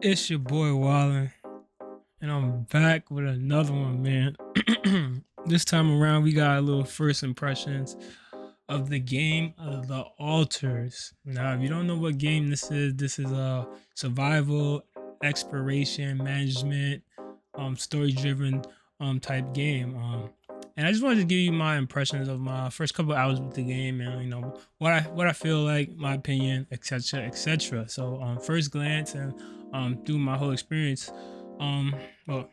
It's your boy Wauln, and I'm back with another one, man. This time around, we got a little first impressions of the game of the altars. Now, if you don't know what game this is a survival, exploration, management, story-driven type game. And I just wanted to give you my impressions of my first couple hours with the game, and what I feel like, my opinion, etc., etc. So, first glance and through my whole experience, well,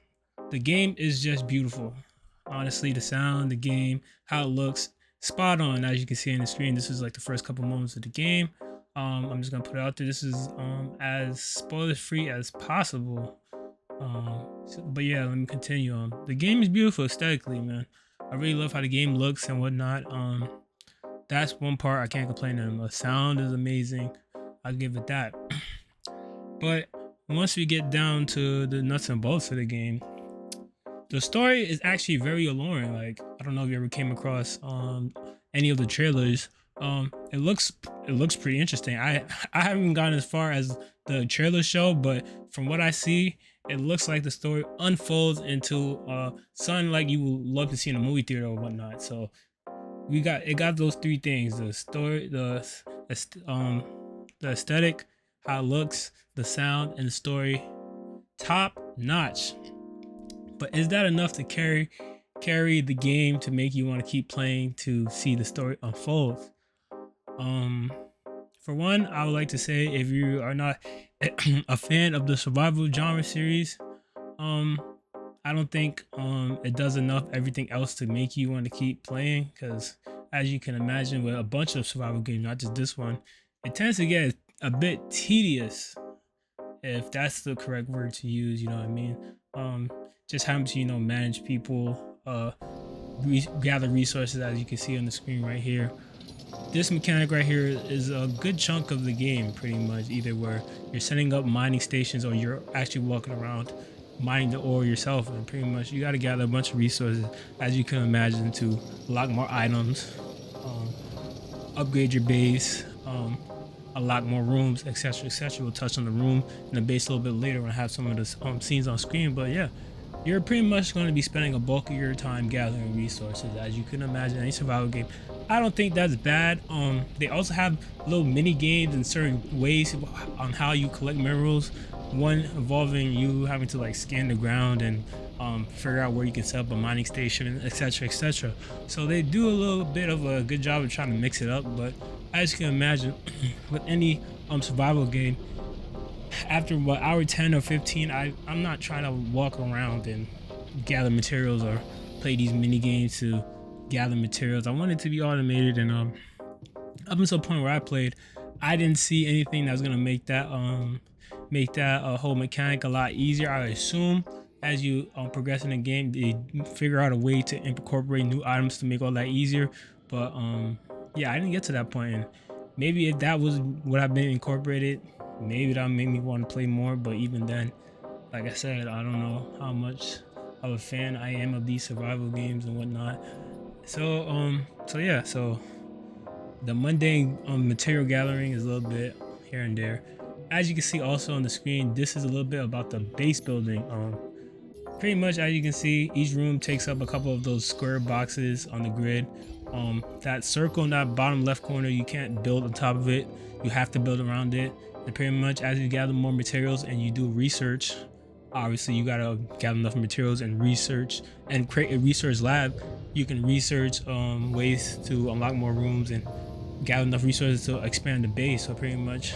the game is just beautiful. Honestly, the sound, the game, how it looks, spot on. As you can see on the screen, this is like the first couple moments of the game. I'm just gonna put it out there. This is as spoiler free as possible. But yeah, let me continue. The game is beautiful aesthetically, man. I really love how the game looks and whatnot. That's one part I can't complain on. The sound is amazing. I'll give it that. But once we get down to the nuts and bolts of the game, the story is actually very alluring. Like, I don't know if you ever came across any of the trailers. It looks pretty interesting. I haven't gone as far as the trailer show, but from what I see, it looks like the story unfolds into something like you would love to see in a movie theater or whatnot. So we got those three things: the story, the aesthetic, how it looks, the sound, and the story, top notch. But is that enough to carry the game to make you want to keep playing to see the story unfold? Um, for one, I would like to say if you are not a fan of the survival genre series, um, I don't think it does enough everything else to make you want to keep playing. Because as you can imagine, with a bunch of survival games, not just this one, it tends to get a bit tedious, if that's the correct word to use. You know what I mean? Just having to manage people, gather resources, as you can see on the screen right here. This mechanic right here is a good chunk of the game, pretty much, either where you're setting up mining stations or you're actually walking around mining the ore yourself, and pretty much you got to gather a bunch of resources, as you can imagine, to lock more items, um, upgrade your base, unlock more rooms, etc., etc. We'll touch on the room and the base a little bit later when I have some of the scenes on screen. But yeah, you're pretty much going to be spending a bulk of your time gathering resources, as you can imagine. Any survival game, I don't think that's bad. They also have little mini games and certain ways on how you collect minerals. One involving you having to like scan the ground and figure out where you can set up a mining station, etc., etc. So they do a little bit of a good job of trying to mix it up. But as you can imagine, with any survival game, after what hour 10 or 15, I'm not trying to walk around and gather materials or play these mini games to gather materials. I want it to be automated, and up until the point where I played, I didn't see anything that was gonna make that whole mechanic a lot easier. I assume as you progress in the game, they figure out a way to incorporate new items to make all that easier. But yeah, I didn't get to that point, and maybe if that was what I've been incorporated, maybe that made me want to play more. But even then, like I said, I don't know how much of a fan I am of these survival games and whatnot. So yeah, so the mundane material gathering is a little bit here and there. As you can see also on the screen, this is a little bit about the base building. Pretty much, as you can see, each room takes up a couple of those square boxes on the grid. That circle in that bottom left corner, you can't build on top of it. You have to build around it. And pretty much, as you gather more materials and you do research, obviously you gotta gather enough materials and research and create a research lab. You can research ways to unlock more rooms and gather enough resources to expand the base. So pretty much,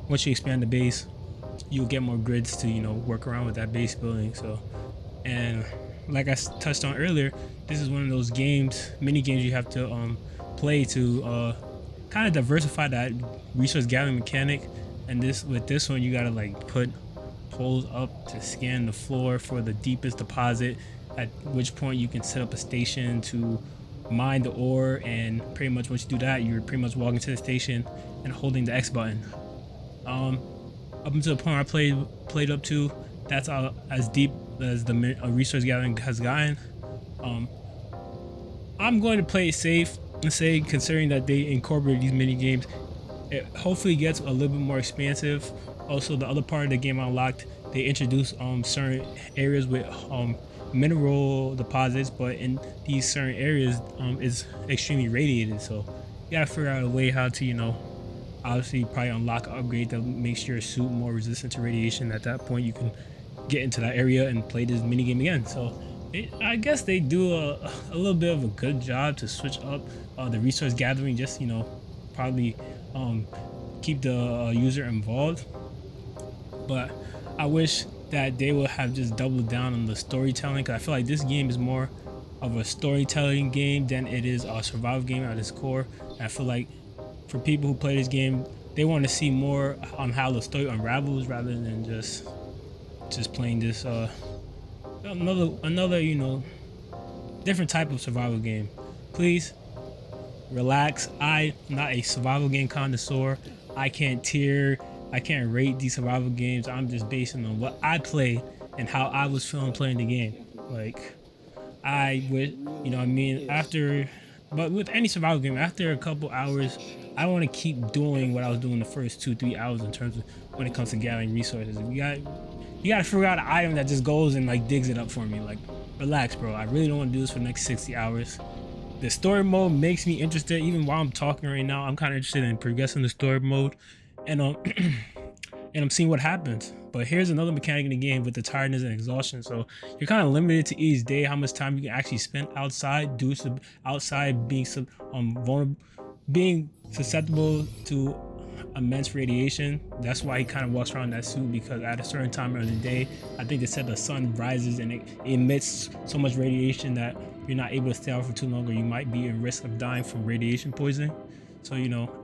once you expand the base, you'll get more grids to work around with that base building. So, and like I touched on earlier, this is one of those games, mini games, you have to play to kind of diversify that resource gathering mechanic. And this one, you gotta like put poles up to scan the floor for the deepest deposit, at which point you can set up a station to mine the ore. And pretty much once you do that, you're pretty much walking to the station and holding the X button. um Up until the point I played up to, that's as deep as the resource gathering has gotten. um I'm going to play it safe and say, considering that they incorporate these mini games, it hopefully gets a little bit more expansive. Also, the other part of the game unlocked, they introduced certain areas with mineral deposits, but in these certain areas is extremely radiated. So you gotta figure out a way how to, obviously probably unlock an upgrade that makes your suit more resistant to radiation. At that point, you can get into that area and play this mini game again. So I guess they do a little bit of a good job to switch up the resource gathering. Just probably um, keep the user involved. But I wish that they would have just doubled down on the storytelling, because I feel like this game is more of a storytelling game than it is a survival game at its core. And I feel like for people who play this game, they want to see more on how the story unravels rather than just playing this another different type of survival game. Please relax. I'm not a survival game connoisseur. I can't rate these survival games. I'm just basing on what I played and how I was feeling playing the game. Like, I would, I mean, but with any survival game, after a couple hours, I want to keep doing what I was doing the first 2-3 hours in terms of when it comes to gathering resources. You gotta figure out an item that just goes and like digs it up for me. Like, relax, bro. I really don't want to do this for the next 60 hours. The story mode makes me interested. Even while I'm talking right now, I'm kind of interested in progressing the story mode, and and I'm seeing what happens. But here's another mechanic in the game with the tiredness and exhaustion. So you're kind of limited to each day how much time you can actually spend outside, outside being vulnerable, being susceptible to immense radiation. That's why he kind of walks around that suit, because at a certain time of the day, I think they said the sun rises and it emits so much radiation that you're not able to stay out for too long, or you might be in risk of dying from radiation poisoning. So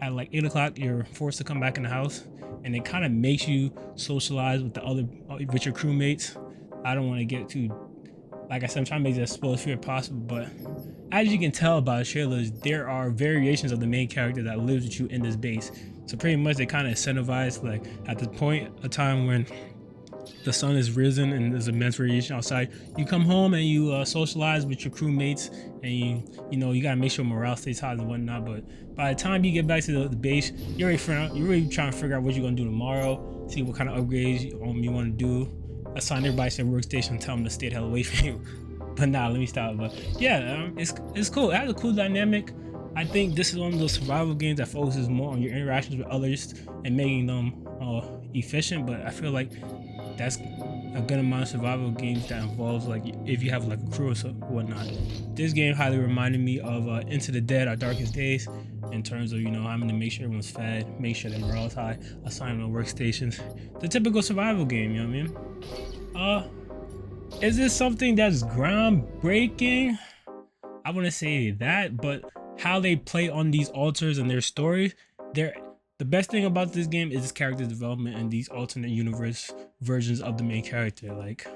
at like 8 o'clock, you're forced to come back in the house, and it kind of makes you socialize with with your crewmates. I don't want to get too, like I said, I'm trying to make this as spoiler-free as possible, but as you can tell by the trailers, there are variations of the main character that lives with you in this base. So pretty much they kind of incentivize, like, at the point of time when the sun is risen and there's immense radiation outside, you come home and you socialize with your crewmates, and you gotta make sure morale stays high and whatnot. But by the time you get back to the base, you're really trying to figure out what you're gonna do tomorrow, see what kind of upgrades you want to do, assign everybody to their workstation, tell them to stay the hell away from you. But nah, let me stop. But yeah, it's cool. It has a cool dynamic. I think this is one of those survival games that focuses more on your interactions with others and making them efficient. But I feel like that's a good amount of survival games that involves, like, if you have like a crew or whatnot. This game highly reminded me of Into the Dead, Our Darkest Days, in terms of having to make sure everyone's fed, make sure their morale's high, assign them workstations. The typical survival game, you know what I mean? Is this something that's groundbreaking? I wouldn't say that, but how they play on these altars and their stories, the best thing about this game is its character development and these alternate universe versions of the main character. Like,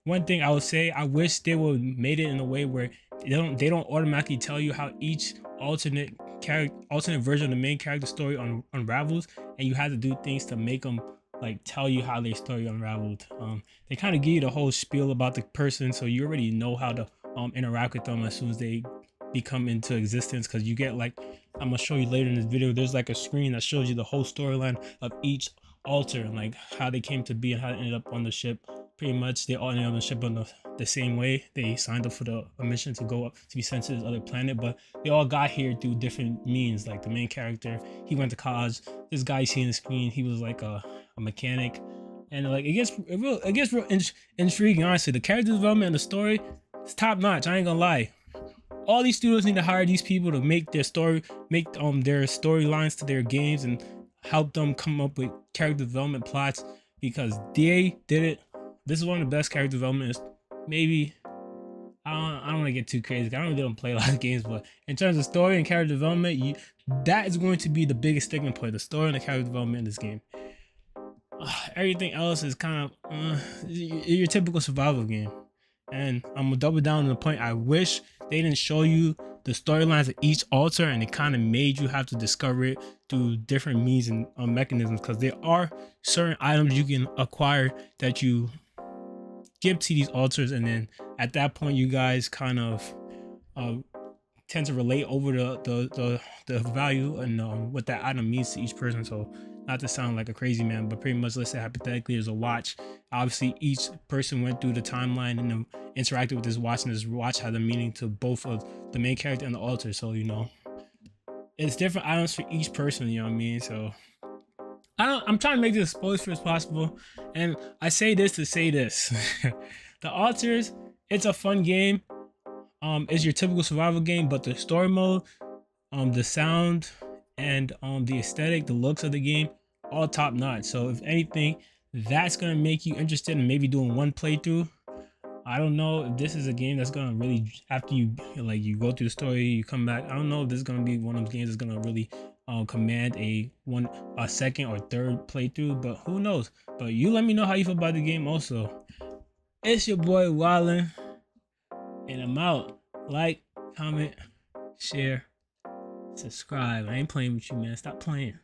one thing I would say, I wish they would made it in a way where they don't automatically tell you how each alternate version of the main character story unravels, and you have to do things to make them like tell you how their story unraveled. They kind of give you the whole spiel about the person, so you already know how to interact with them as soon as they become into existence, because you get, like, I'm gonna show you later in this video, there's like a screen that shows you the whole storyline of each altar and like how they came to be and how they ended up on the ship. Pretty much they all ended up on the ship on the same way. They signed up for a mission to go up to be sent to this other planet, but they all got here through different means. Like, the main character, he went to college. This guy you see on the screen, he was like a mechanic, and like it gets real intriguing. Honestly, the character development and the story is top notch. I ain't gonna lie. All these studios need to hire these people to make their storylines to their games and help them come up with character development plots, because they did it. This is one of the best character developments. Maybe I don't want to get too crazy. I don't really play a lot of games, but in terms of story and character development, that is going to be the biggest sticking point: the story and the character development in this game. Everything else is kind of your typical survival game. And I'm gonna double down on the point. I wish they didn't show you the storylines of each altar, and it kind of made you have to discover it through different means and mechanisms, because there are certain items you can acquire that you give to these altars, and then at that point you guys kind of tend to relate over the value and what that item means to each person. So not to sound like a crazy man, but pretty much, let's say hypothetically, there's a watch. Obviously, each person went through the timeline and interacted with this watch, and this watch had a meaning to both of the main character and the alter. So, it's different items for each person, you know what I mean? So I'm trying to make this as spoiler as possible. And I say this to say this. The alters, it's a fun game. It's your typical survival game, but the story mode, the sound, and the aesthetic, the looks of the game, all top notch. So if anything, that's gonna make you interested in maybe doing one playthrough. I don't know if this is a game that's gonna really, after you go through the story, you come back. I don't know if this is gonna be one of those games that's gonna really command a second or third playthrough, but who knows? But you let me know how you feel about the game also. It's your boy Wauln, and I'm out. Like, comment, share, subscribe. I ain't playing with you, man. Stop playing.